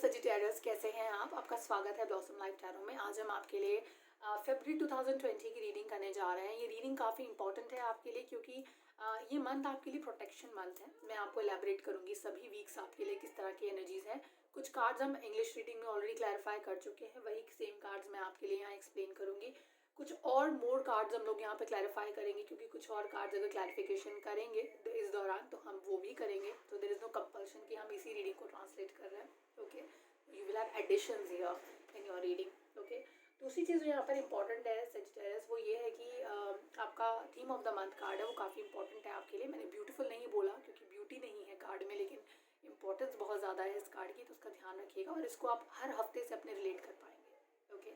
Sagittarius, कैसे हैं आप? आपका स्वागत है ब्लॉसम लाइफ टैरो में। आज हम आपके लिए फरवरी 2020 की रीडिंग करने जा रहे हैं। ये रीडिंग काफ़ी इंपॉर्टेंट है आपके लिए क्योंकि ये मंथ आपके लिए प्रोटेक्शन मंथ है। मैं आपको एलैबोरेट करूंगी सभी वीक्स आपके लिए किस तरह की एनर्जीज हैं। कुछ कार्ड्स हम इंग्लिश रीडिंग में ऑलरेडी क्लैरिफाई कर चुके हैं, वही सेम कार्ड्स मैं आपके लिए यहाँ एक्सप्लेन करूंगी। कुछ और मोर कार्ड्स हम लोग यहाँ पे क्लैरिफाई करेंगे क्योंकि कुछ और कार्ड्स अगर क्लैरिफिकेशन करेंगे इस दौरान तो हम वो भी करेंगे। तो देयर इज़ नो कंपल्शन कि हम इसी रीडिंग को ट्रांसलेट कर रहे हैं। Okay, you will have additions here in your reading. Okay, दूसरी चीज़ जो यहाँ पर इंपॉर्टेंट है सजिटेरियस, वो ये है कि आपका theme of the month card है वो काफ़ी इंपॉर्टेंट है आपके लिए। मैंने ब्यूटीफुल नहीं बोला क्योंकि ब्यूटी नहीं है कार्ड में, लेकिन इंपॉर्टेंस बहुत ज़्यादा है इस कार्ड की, तो उसका ध्यान रखिएगा और इसको आप हर हफ्ते से अपने रिलेट कर पाएंगे। ओके,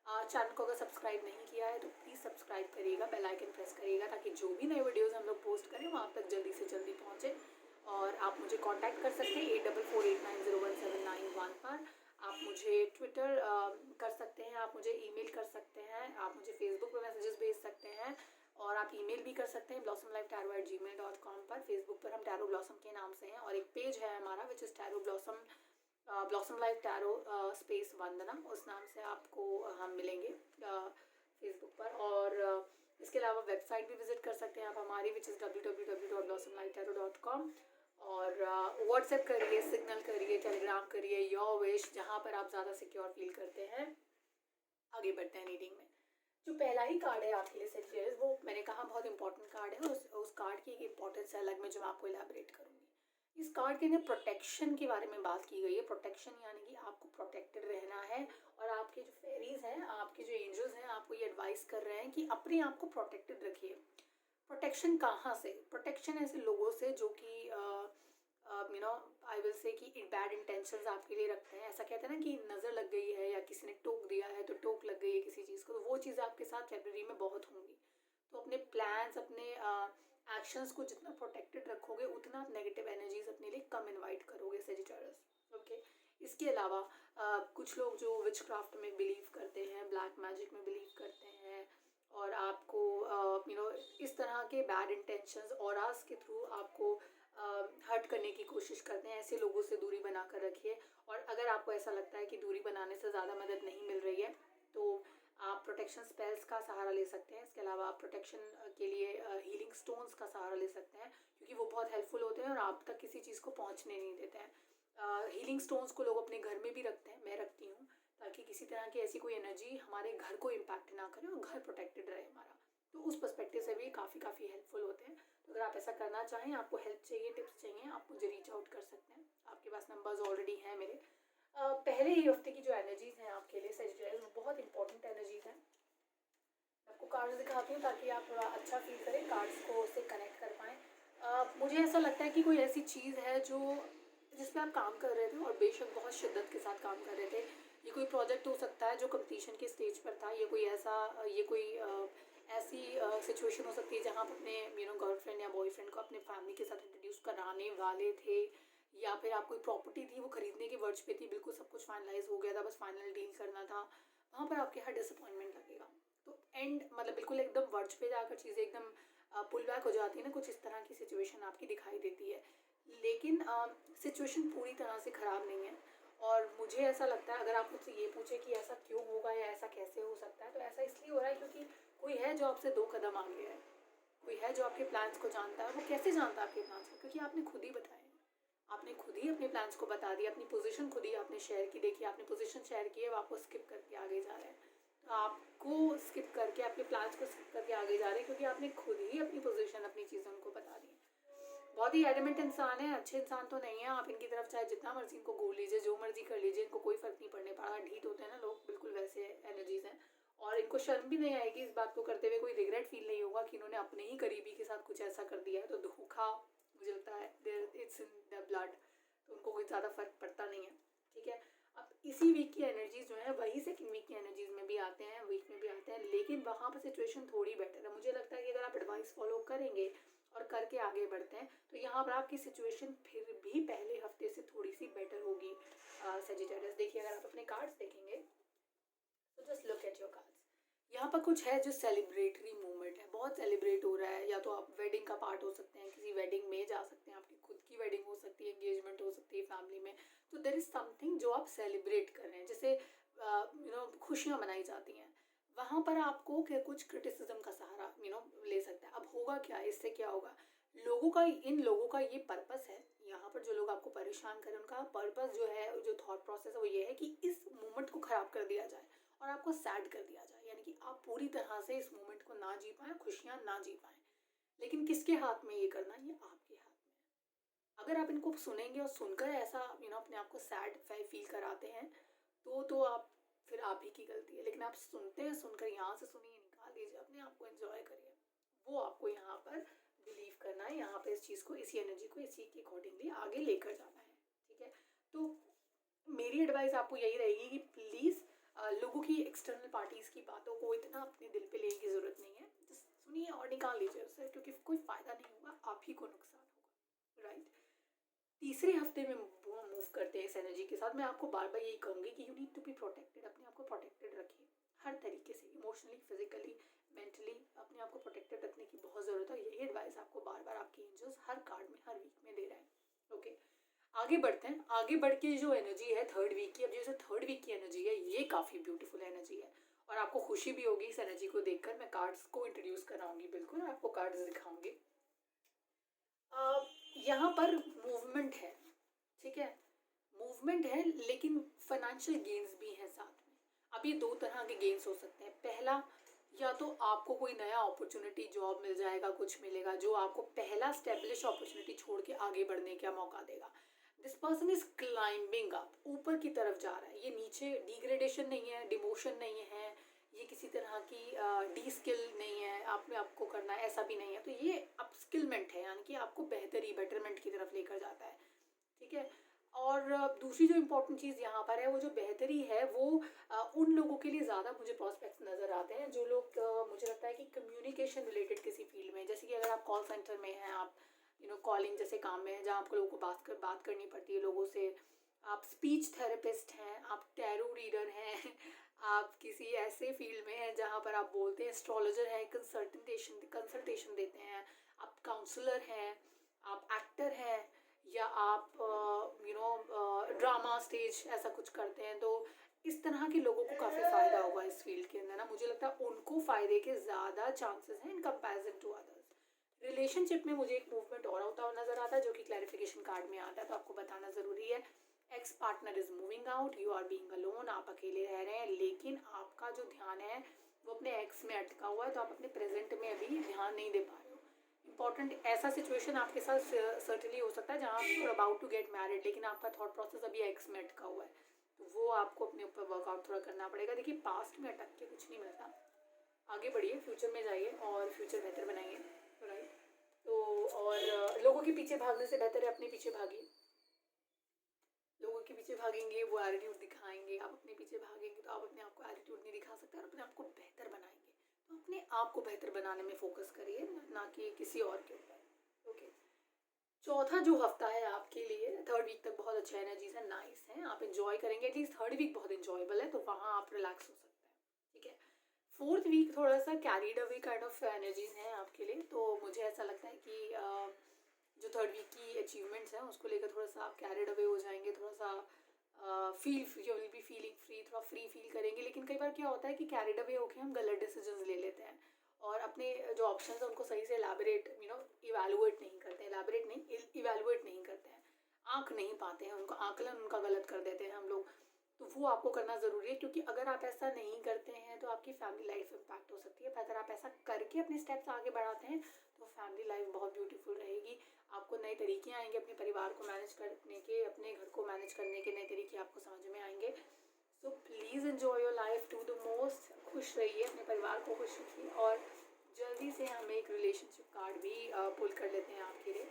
चैनल को अगर सब्सक्राइब नहीं किया है तो प्लीज़ सब्सक्राइब करिएगा, बेल आइकन प्रेस करिएगा ताकि जो भी नए वीडियोज़ हम लोग पोस्ट करें वो आप तक जल्दी से जल्दी पहुँचे। और आप मुझे कांटेक्ट कर सकते हैं 8448901791 पर। आप मुझे ट्विटर कर सकते हैं, आप मुझे ईमेल कर सकते हैं, आप मुझे फेसबुक पर मैसेजेस भेज सकते हैं और आप ईमेल भी कर सकते हैं blossomlifetarot@gmail.com पर। फेसबुक पर हम टैरो ब्लॉसम के नाम से हैं और एक पेज है हमारा which is tarot blossom life tarot space Vandana, उस नाम से आपको हम मिलेंगे फेसबुक पर। और इसके अलावा वेबसाइट भी विजिट कर सकते हैं आप हमारी विच इज़ www.blossomlifetarot.com। और व्हाट्सएप करिए, सिग्नल करिए, टेलीग्राम करिए, योर विश, जहाँ पर आप ज़्यादा सिक्योर फील करते हैं। आगे बढ़ते हैं रीडिंग में। जो पहला ही कार्ड है आपके लिए सजिटेरियस, वो मैंने कहा बहुत इंपॉर्टेंट कार्ड है। उस कार्ड की एक इंपॉर्टेंस अलग में जो मैं आपको एलैबोरेट करूँगी। इस कार्ड के अंदर प्रोटेक्शन के बारे में बात की गई है। प्रोटेक्शन यानी कि आपको प्रोटेक्टेड रहना है और आपके जो फेरीज हैं, आपके जो एंजल्स हैं, आपको ये एडवाइस कर रहे हैं कि अपने आप को प्रोटेक्टेड रखिए। प्रोटेक्शन कहाँ से? प्रोटेक्शन ऐसे लोगों से जो कि you know I will say कि बैड इंटेंशंस आपके लिए रखते हैं। ऐसा कहते हैं ना कि नज़र लग गई है या किसी ने टोक दिया है तो टोक लग गई है किसी चीज़ को, तो वो चीज़ आपके साथ फरवरी में बहुत होंगी। तो अपने प्लान्स, अपने एक्शंस को जितना प्रोटेक्टेड रखोगे उतना आप नेगेटिव एनर्जीज अपने लिए कम इनवाइट करोगे सजिटेरियस। ओके, इसके अलावा कुछ लोग जो विच क्राफ्ट में बिलीव करते हैं, ब्लैक मैजिक में बिलीव करते हैं और आपको इस तरह के बैड इंटेंशंस और के थ्रू आपको हर्ट करने की कोशिश करते हैं, ऐसे लोगों से दूरी बना कर रखिए। और अगर आपको ऐसा लगता है कि दूरी बनाने से ज़्यादा मदद नहीं मिल रही है तो आप प्रोटेक्शन स्पेल्स का सहारा ले सकते हैं। इसके अलावा आप प्रोटेक्शन के लिए हीलिंग स्टोन्स का सहारा ले सकते हैं क्योंकि वो बहुत हेल्पफुल होते हैं और आप तक किसी चीज़ को पहुंचने नहीं देते हैं। हीलिंग स्टोन्स को लोग अपने घर में भी रखते हैं, मैं रखती हूँ, ताकि किसी तरह की ऐसी कोई एनर्जी हमारे घर को इम्पैक्ट ना करे और घर प्रोटेक्टेड रहे हमारा। तो उस पर्सपेक्टिव से भी काफ़ी हेल्पफुल होते हैं। तो अगर आप ऐसा करना चाहें, आपको हेल्प चाहिए, टिप्स चाहिए, आप मुझे रीच आउट कर सकते हैं। आपके पास नंबर्स ऑलरेडी हैं मेरे। पहले ही हफ्ते की जो एनर्जीज हैं आपके लिए सजिटेरियस, वो बहुत इंपॉर्टेंट एनर्जीज हैं। आपको कार्ड्स दिखाती हूँ ताकि आप थोड़ा अच्छा फील करें, कार्ड्स को उससे कनेक्ट कर पाएँ। मुझे ऐसा लगता है कि कोई ऐसी चीज़ है जो जिस पे आप काम कर रहे थे और बेशक बहुत शिद्दत के साथ काम कर रहे थे। ये कोई प्रोजेक्ट हो सकता है जो कंप्लीशन के स्टेज पर था, ये कोई ऐसी सिचुएशन हो सकती है जहाँ आप अपने गर्लफ्रेंड या बॉयफ्रेंड को अपने फैमिली के साथ इंट्रोड्यूस कराने वाले थे, या फिर आप कोई प्रॉपर्टी थी वो खरीदने के वर्ज पे थी, बिल्कुल सब कुछ फाइनलाइज हो गया था, बस फाइनल डील करना था। वहाँ पर आपके हर डिसअपॉइंटमेंट लगेगा। तो एंड मतलब बिल्कुल एकदम वर्ज पे जाकर चीज़ें एकदम पुल बैक हो जाती है ना, कुछ इस तरह की सिचुएशन आपकी दिखाई देती है। लेकिन सिचुएशन पूरी तरह से ख़राब नहीं है और मुझे ऐसा लगता है, अगर आप मुझसे ये पूछे कि ऐसा क्यों होगा या ऐसा कैसे हो सकता है, तो ऐसा इसलिए हो रहा है क्योंकि कोई है जो आपसे 2 कदम आगे है, कोई है जो आपके प्लान्स को जानता है। वो कैसे जानता है आपके प्लान्स को? क्योंकि आपने खुद ही बताए, आपने खुद ही अपने प्लान्स को बता दिया, अपनी पोजीशन खुद ही आपने शेयर की। देखिए, आपने पोजीशन शेयर की है, वो आपको स्किप करके आगे जा रहे हैं। तो आपको स्किप करके, अपने प्लान्स को स्किप करके आगे जा रहे हैं क्योंकि आपने खुद ही अपनी पोजीशन, अपनी चीज़ें उनको बता दी। बहुत ही एडमेंट इंसान है, अच्छे इंसान तो नहीं है। आप इनकी तरफ चाहे जितना मर्जी इनको घूर लीजिए, जो मर्जी कर लीजिए, इनको कोई फ़र्क नहीं पड़ने पड़ा। ढीठ होते हैं ना लोग, बिल्कुल वैसे एनर्जीज हैं और इनको शर्म भी नहीं आएगी इस बात को करते हुए, कोई रिग्रेट फील नहीं होगा कि इन्होंने अपने ही करीबी के साथ कुछ ऐसा कर दिया है। तो धोखा मुझे लगता है इट्स इन द ब्लड, तो उनको कोई ज़्यादा फर्क पड़ता नहीं है। ठीक है, अब इसी वीक की एनर्जीज जो है वही सेकंड वीक की एनर्जीज में भी आते हैं, वीक में भी आते हैं, लेकिन वहाँ पर सिचुएशन थोड़ी बेटर है। मुझे लगता है कि अगर आप एडवाइस फॉलो करेंगे और करके आगे बढ़ते हैं तो यहाँ पर आपकी सिचुएशन फिर भी पहले हफ्ते से थोड़ी सी बेटर होगी सजिटेरियस। देखिए, अगर आप अपने कार्ड्स देखेंगे तो just look at your cards. यहाँ पर कुछ है जो सेलिब्रेटरी मूवमेंट है, बहुत सेलिब्रेट हो रहा है। या तो आप वेडिंग का पार्ट हो सकते हैं, किसी वेडिंग में जा सकते हैं, आपकी खुद की वेडिंग हो सकती है, एंगेजमेंट हो सकती है फैमिली में। तो देयर इज समथिंग जो आप सेलिब्रेट कर रहे हैं, जैसे खुशियाँ मनाई जाती हैं, वहाँ पर आपको कुछ क्रिटिसिज्म का सहारा ले सकता है। अब होगा क्या, इससे क्या होगा, इन लोगों का ये पर्पस है, यहाँ पर जो लोग आपको परेशान करें उनका पर्पस जो है, जो थॉट प्रोसेस है वो ये है कि इस मोमेंट को ख़राब कर दिया जाए और आपको सैड कर दिया जाए, यानी कि आप पूरी तरह से इस मोमेंट को ना जी पाएँ, खुशियाँ ना जी पाएँ। लेकिन किसके हाथ में ये करना, ये आपके हाथ में है। अगर आप इनको सुनेंगे और सुनकर ऐसा अपने आप को सैड फील कराते हैं, तो आप फिर आप ही की गलती है। लेकिन आप सुनते हैं, सुनकर यहाँ से सुनिए, निकाल दीजिए, अपने आप को एंजॉय करिए। वो आपको यहाँ पर बिलीव करना है, यहाँ पे इस चीज़ को, इसी एनर्जी को इसी के अकॉर्डिंगली आगे लेकर जाना है। ठीक है, तो मेरी एडवाइस आपको यही रहेगी कि प्लीज़ लोगों की, एक्सटर्नल पार्टीज़ की बातों को इतना अपने दिल पे लेने की ज़रूरत नहीं है। जस्ट सुनिए और निकाल लीजिए उससे, क्योंकि कोई फ़ायदा नहीं होगा, आप ही को नुकसान होगा। राइट, तीसरे हफ्ते में मूव करते हैं इस एनर्जी के साथ। मैं आपको बार बार यही कहूँगी कि you need to be protected, अपने आप को प्रोटेक्टेड रखिए हर तरीके से, इमोशनली, फिजिकली, मेंटली, अपने आप को प्रोटेक्टेड रखने की बहुत ज़रूरत है। यही एडवाइस आपको बार बार आपके एंजल्स हर कार्ड में, हर वीक में दे रहे हैं। ओके, आगे बढ़ते हैं। आगे बढ़ के जो एनर्जी है थर्ड वीक की, अब जो थर्ड वीक की एनर्जी है ये काफ़ी ब्यूटीफुल एनर्जी है और आपको खुशी भी होगी इस एनर्जी को देखकर। मैं कार्ड्स को इंट्रोड्यूस कराऊंगी बिल्कुल, आपको कार्ड्स दिखाऊंगी। यहाँ पर मूवमेंट है, ठीक है, मूवमेंट है, लेकिन फाइनेंशियल गेन्स भी हैं साथ में। अब ये दो तरह के गेन्स हो सकते हैं। पहला, या तो आपको कोई नया अपॉर्चुनिटी, जॉब मिल जाएगा, कुछ मिलेगा जो आपको पहला स्टेब्लिश अपॉर्चुनिटी छोड़ के आगे बढ़ने का मौका देगा। This person is climbing up, ऊपर की तरफ जा रहा है, ये नीचे डिग्रेडेशन नहीं है, डिमोशन नहीं है, ये किसी तरह की डी स्किल नहीं है, आप में आपको करना है ऐसा भी नहीं है। तो ये अपस्किलमेंट है, यानी कि आपको बेहतरी, बेटरमेंट की तरफ लेकर जाता है। ठीक है, और दूसरी जो इम्पोर्टेंट चीज़ यहाँ पर है, वो जो बेहतरी है वो उन लोगों के लिए ज़्यादा मुझे प्रॉस्पेक्ट्स नज़र आते हैं जो लोग मुझे लगता है कि कम्युनिकेशन रिलेटेड किसी फील्ड में, जैसे कि अगर आप कॉल सेंटर में हैं, आप कॉलिंग जैसे काम में हैं जहाँ आपको लोगों को बात करनी पड़ती है लोगों से, आप स्पीच थेरेपिस्ट हैं, आप टैरो रीडर हैं, आप किसी ऐसे फील्ड में हैं जहाँ पर आप बोलते हैं, एस्ट्रोलॉजर हैं, कंसल्टेशन देते हैं, आप काउंसलर हैं, आप एक्टर हैं, या आप ड्रामा स्टेज ऐसा कुछ करते हैं, तो इस तरह के लोगों को काफ़ी फ़ायदा होगा इस फील्ड के अंदर ना। मुझे लगता है उनको फ़ायदे के ज़्यादा चांसेस हैं in comparison to others. Relationship में मुझे एक मूवमेंट और होता हुआ नज़र आता है जो कि क्लैरिफिकेशन कार्ड में आता है, तो आपको बताना ज़रूरी है। Ex partner is moving out, you are being alone, आप अकेले रह रहे हैं, लेकिन आपका जो ध्यान है वो अपने एक्स में अटका हुआ है, तो आप अपने प्रेजेंट में अभी ध्यान नहीं दे पा रहे हो। इंपॉर्टेंट ऐसा सिचुएशन आपके साथ सर्टनली हो सकता है जहाँ आप अबाउट टू गेट मैरिड, लेकिन आपका थॉट प्रोसेस अभी एक्स में अटका हुआ है, तो वो आपको अपने ऊपर वर्कआउट थोड़ा करना पड़ेगा। देखिए, पास्ट में अटक के कुछ नहीं मिलता, आगे बढ़िए, फ्यूचर में जाइए और फ्यूचर बेहतर बनाइए। राइट, तो और लोगों के पीछे भागने से बेहतर है अपने पीछे भागिए। लोगों के पीछे भागेंगे वो एटीट्यूड दिखाएंगे, आप अपने पीछे भागेंगे तो आप अपने आप को एटीट्यूड नहीं दिखा सकते और अपने आप को बेहतर बनाएंगे। तो अपने आप को बेहतर बनाने में फोकस करिए, ना कि किसी और के ऊपर। ओके, चौथा जो हफ्ता है आपके लिए, थर्ड वीक तक बहुत अच्छा एनर्जीज है, नाइस है, आप इंजॉय करेंगे, एटलीस्ट थर्ड वीक बहुत इंजॉयबल है, तो वहाँ आप रिलैक्स हो सकते हैं। ठीक है, फोर्थ वीक थोड़ा सा carried away kind of energies हैं आपके लिए, तो मुझे ऐसा लगता है कि जो थर्ड वीक की अचीवमेंट्स हैं उसको लेकर थोड़ा सा आप कैरिड अवे हो जाएंगे, थोड़ा सा you will be feeling free, थोड़ा फ्री फील करेंगे। लेकिन कई बार क्या होता है कि कैरिड अवे होकर हम गलत डिसीजंस ले लेते हैं और अपने जो ऑप्शंस हैं उनको सही से इवैल्यूएट नहीं करते हैं, इवैल्यूएट नहीं करते हैं, आंक नहीं पाते हैं उनको, आकलन उनका गलत कर देते हैं हम लोग। तो वो आपको करना ज़रूरी है, क्योंकि अगर आप ऐसा नहीं करते हैं तो आपकी फैमिली लाइफ इम्पैक्ट हो सकती है। अगर आप ऐसा करके अपने स्टेप्स आगे बढ़ाते हैं तो फैमिली लाइफ बहुत ब्यूटीफुल रहेगी, आपको नए तरीके आएंगे अपने परिवार को मैनेज करने के, अपने घर को मैनेज करने के नए तरीके आपको समझ में आएंगे। So please enjoy your life to the most, खुश रहिए, अपने परिवार को खुश रखिए। और जल्दी से हम एक रिलेशनशिप कार्ड भी पुल कर लेते हैं आपके लिए,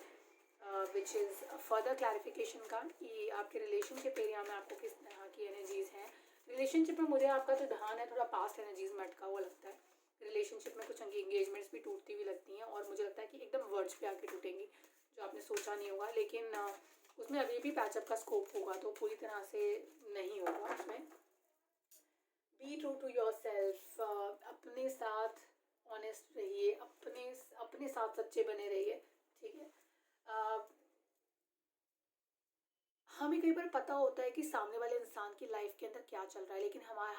which is further clarification card कि आपके रिलेशनशिप एरिया में आपको किस तरह की एनर्जीज़ हैं। रिलेशनशिप में मुझे आपका जो ध्यान है थोड़ा पास्ट एनर्जीज़ में अटका हुआ लगता है। रिलेशनशिप में कुछ एंगेजमेंट्स भी टूटती हुई लगती हैं और मुझे लगता है कि एकदम वर्ड्स पे आके टूटेंगी, जो आपने सोचा नहीं होगा, लेकिन उसमें अभी भी पैचअप का स्कोप होगा, तो पूरी तरह से नहीं होगा उसमें। Be true to yourself, अपने साथ ऑनेस्ट रहिए, अपने साथ सच्चे बने रहिए। ठीक है, हमें कई बार पता होता है कि सामने वाले इंसान की लाइफ के अंदर क्या चल रहा है, लेकिन हमारा